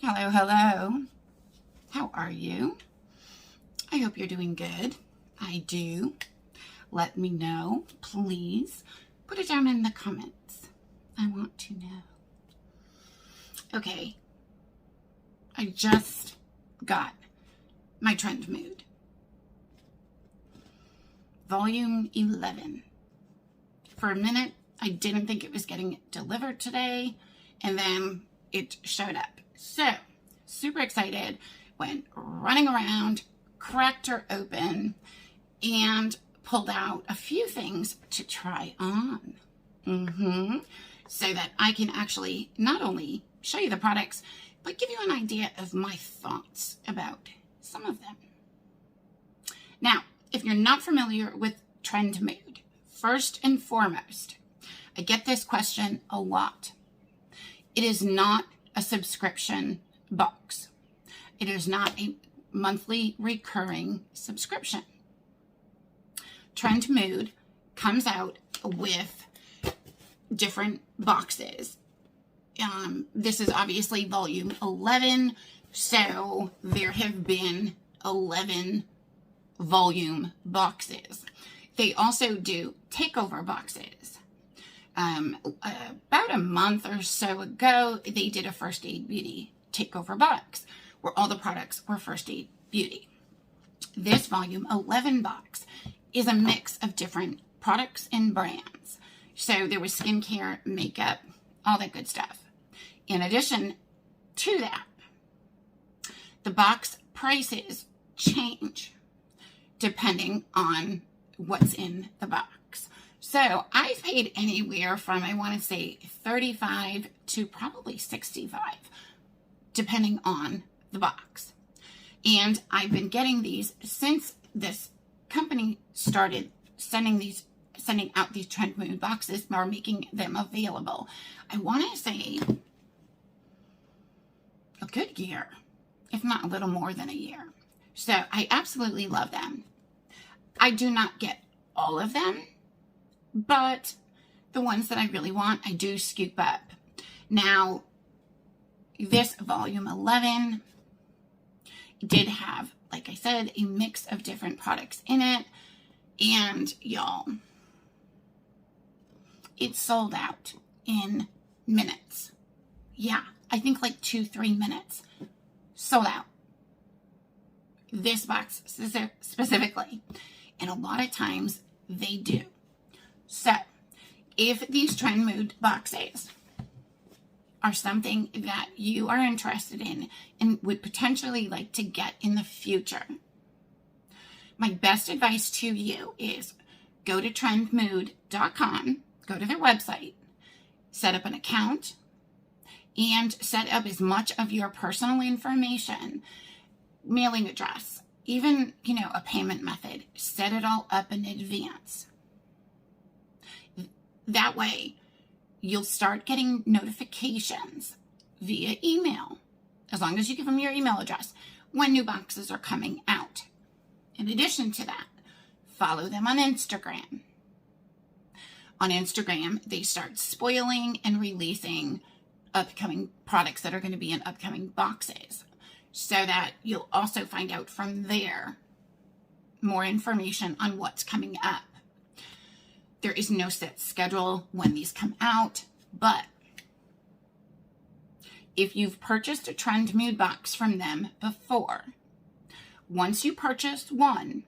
Hello, hello. How are you? I hope you're doing good. I do. Let me know, please. Put it down in the comments. I want to know. Okay. I just got my Trendmood Volume 11. For a minute, I didn't think it was getting delivered today, and then it showed up. So, super excited, went running around, cracked her open, and pulled out a few things to try on. So that I can actually not only show you the products, but give you an idea of my thoughts about some of them. Now, if you're not familiar with Trendmood, first and foremost, I get this question a lot. It is not a subscription box. It is not a monthly recurring subscription. Trendmood comes out with different boxes. This is obviously volume 11, so there have been 11 volume boxes. They also do takeover boxes. About a month or so ago, they did a First Aid Beauty takeover box where all the products were First Aid Beauty. This volume 11 box is a mix of different products and brands. So there was skincare, makeup, all that good stuff. In addition to that, the box prices change depending on what's in the box. So I've paid anywhere from, I want to say, $35 to probably $65, depending on the box. And I've been getting these since this company started sending out these Trendmood boxes or making them available. I want to say a good year, if not a little more than a year. So I absolutely love them. I do not get all of them, but the ones that I really want, I do scoop up. Now, this volume 11 did have, like I said, a mix of different products in it. And y'all, it sold out in minutes. Yeah, I think like 2-3 minutes. Sold out. This box specifically. And a lot of times they do. So, if these Trendmood boxes are something that you are interested in and would potentially like to get in the future, my best advice to you is go to trendmood.com, go to their website, set up an account, and set up as much of your personal information, mailing address, even, a payment method. Set it all up in advance. That way, you'll start getting notifications via email, as long as you give them your email address, when new boxes are coming out. In addition to that, follow them on Instagram. On Instagram, they start spoiling and releasing upcoming products that are going to be in upcoming boxes, so that you'll also find out from there more information on what's coming up. There is no set schedule when these come out, but if you've purchased a Trendmood box from them before, once you purchase one,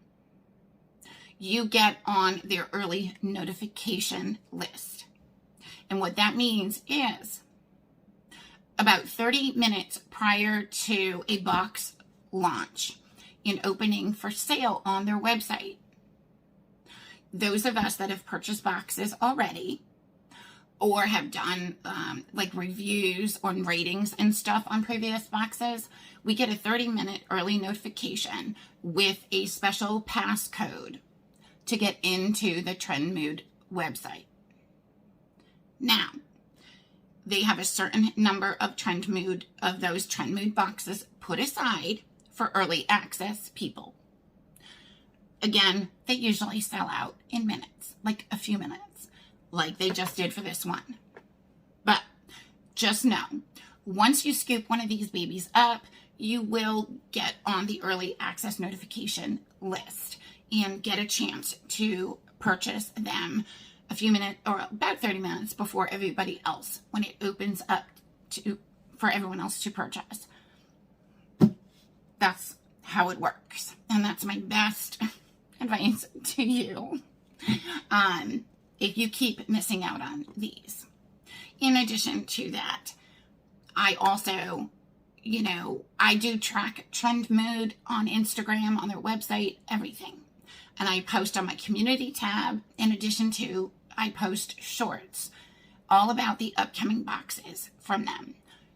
you get on their early notification list. And what that means is about 30 minutes prior to a box launch and opening for sale on their website, those of us that have purchased boxes already or have done like reviews or ratings and stuff on previous boxes, we get a 30-minute early notification with a special passcode to get into the Trendmood website. Now, they have a certain number of those Trendmood boxes put aside for early access people. Again, they usually sell out in minutes, like a few minutes, like they just did for this one. But just know, once you scoop one of these babies up, you will get on the early access notification list and get a chance to purchase them a few minutes or about 30 minutes before everybody else when it opens up for everyone else to purchase. That's how it works. And that's my best advice to you if you keep missing out on these. In addition to that, I also, I do track Trendmood on Instagram, on their website, everything. And I post on my community tab. In addition to, I post shorts all about the upcoming boxes from them.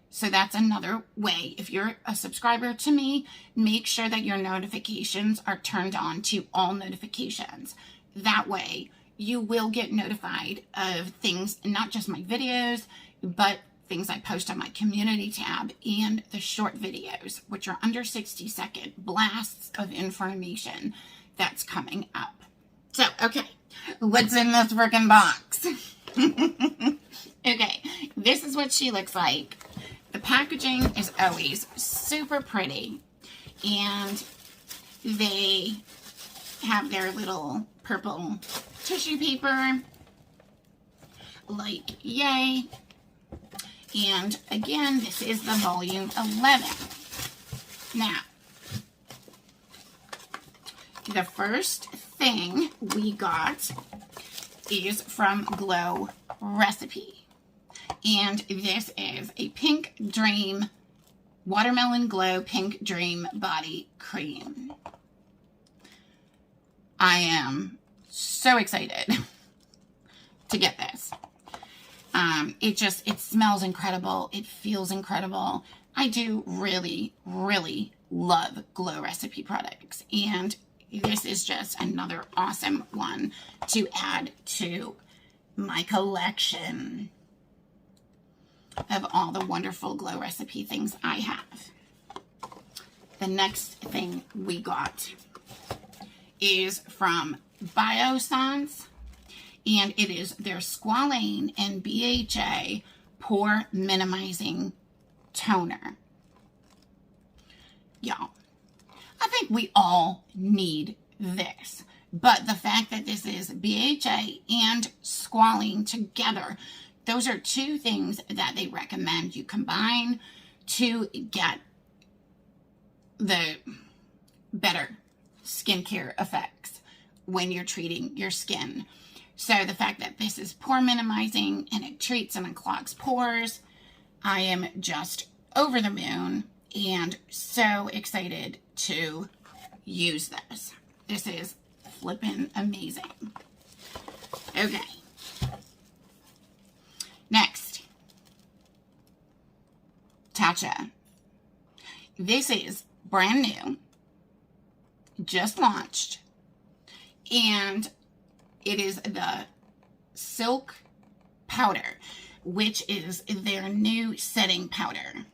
So that's another way. If you're a subscriber to me, make sure that your notifications are turned on to all notifications. That way, you will get notified of things, not just my videos, but things I post on my community tab and the short videos, which are under 60-second blasts of information that's coming up. So, okay, what's in this freaking box? Okay, this is what she looks like. The packaging is always super pretty, and they have their little purple tissue paper, like, yay. And again, this is the volume 11. Now, the first thing we got is from Glow Recipe. And this is a Pink Dream Watermelon Glow Pink Dream Body Cream. I am so excited to get this. It smells incredible. It feels incredible. I do really, really love Glow Recipe products. And this is just another awesome one to add to my collection of all the wonderful Glow Recipe things I have. The next thing we got is from Biossance, and it is their Squalane and BHA Pore Minimizing Toner. Y'all, I think we all need this, but the fact that this is BHA and Squalane together, those are two things that they recommend you combine to get the better skincare effects when you're treating your skin. So the fact that this is pore minimizing and it treats and unclogs pores, I am just over the moon and so excited to use this. This is flippin' amazing. Okay. Next, Tatcha. This is brand new, just launched, and it is the Silk Powder, which is their new setting powder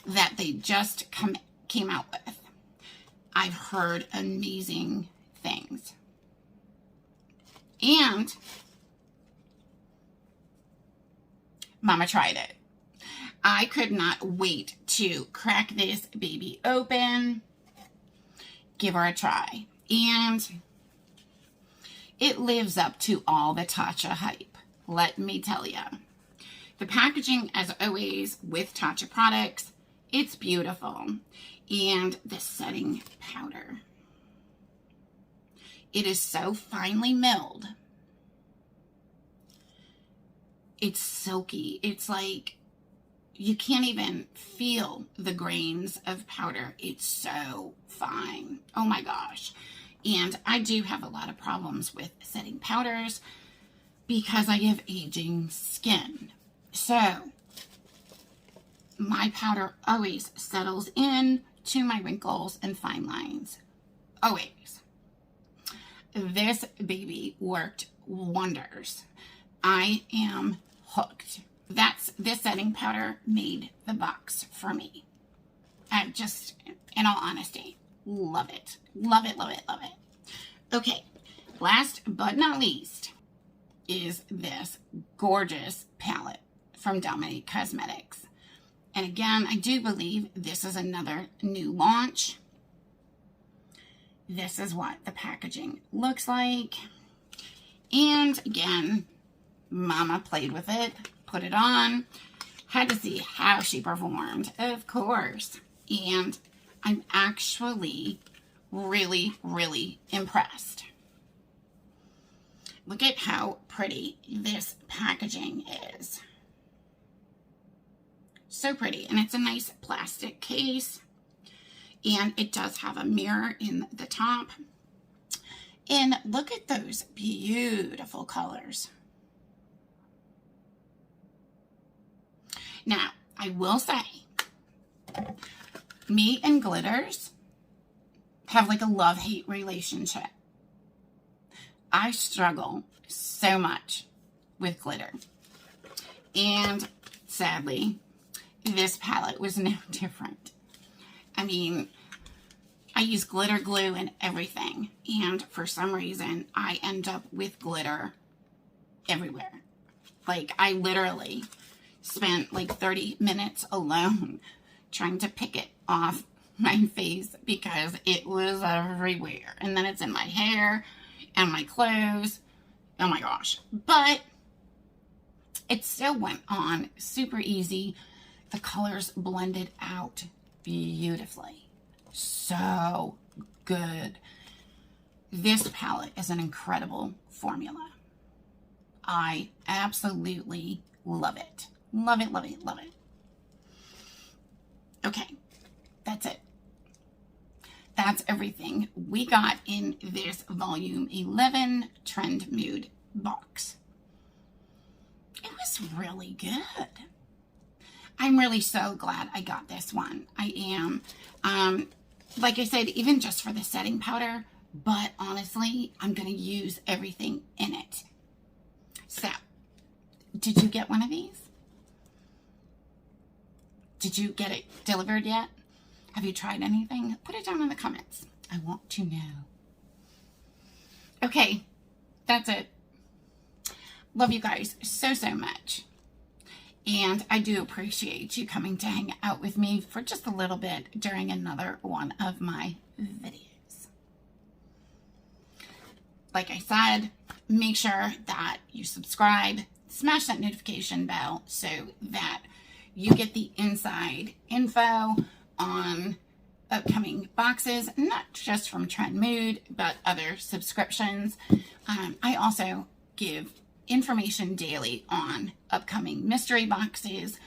that they just came out with. I've heard amazing things. And Mama tried it. I could not wait to crack this baby open, give her a try, and it lives up to all the Tatcha hype, let me tell you. The packaging, as always, with Tatcha products, it's beautiful. And the setting powder, it is so finely milled. It's silky. It's like you can't even feel the grains of powder. It's so fine. Oh my gosh. And I do have a lot of problems with setting powders because I have aging skin. So my powder always settles in to my wrinkles and fine lines. Always. This baby worked wonders. I am hooked. This setting powder made the box for me. I just, in all honesty, love it. Love it, love it, love it. Okay, last but not least is this gorgeous palette from Dominique Cosmetics. And again, I do believe this is another new launch. This is what the packaging looks like. And again, Mama played with it, put it on, had to see how she performed, of course. And I'm actually really, really impressed. Look at how pretty this packaging is. So pretty. And it's a nice plastic case. And it does have a mirror in the top. And look at those beautiful colors. Now, I will say, me and glitters have like a love-hate relationship. I struggle so much with glitter. And sadly, this palette was no different. I mean, I use glitter glue and everything. And for some reason, I end up with glitter everywhere. Like, I literally spent like 30 minutes alone trying to pick it off my face because it was everywhere. And then it's in my hair and my clothes. Oh my gosh. But it still went on super easy. The colors blended out beautifully. So good. This palette is an incredible formula. I absolutely love it. Love it, love it, love it. Okay, that's it. That's everything we got in this volume 11 Trendmood box. It was really good. I'm really so glad I got this one. I am. Like I said, even just for the setting powder, but honestly, I'm going to use everything in it. So, did you get one of these? Did you get it delivered yet? Have you tried anything? Put it down in the comments. I want to know. Okay, that's it. Love you guys so, so much. And I do appreciate you coming to hang out with me for just a little bit during another one of my videos. Like I said, make sure that you subscribe, smash that notification bell so that you get the inside info on upcoming boxes, not just from Trendmood, but other subscriptions. I also give information daily on upcoming mystery boxes,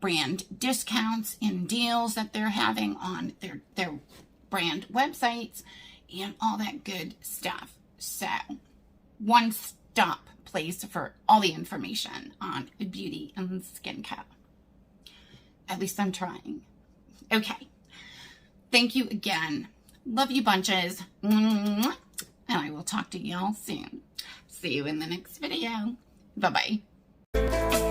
brand discounts and deals that they're having on their brand websites, and all that good stuff. So, one-stop place for all the information on beauty and skincare. At least I'm trying. Okay. Thank you again. Love you bunches. And I will talk to y'all soon. See you in the next video. Bye-bye.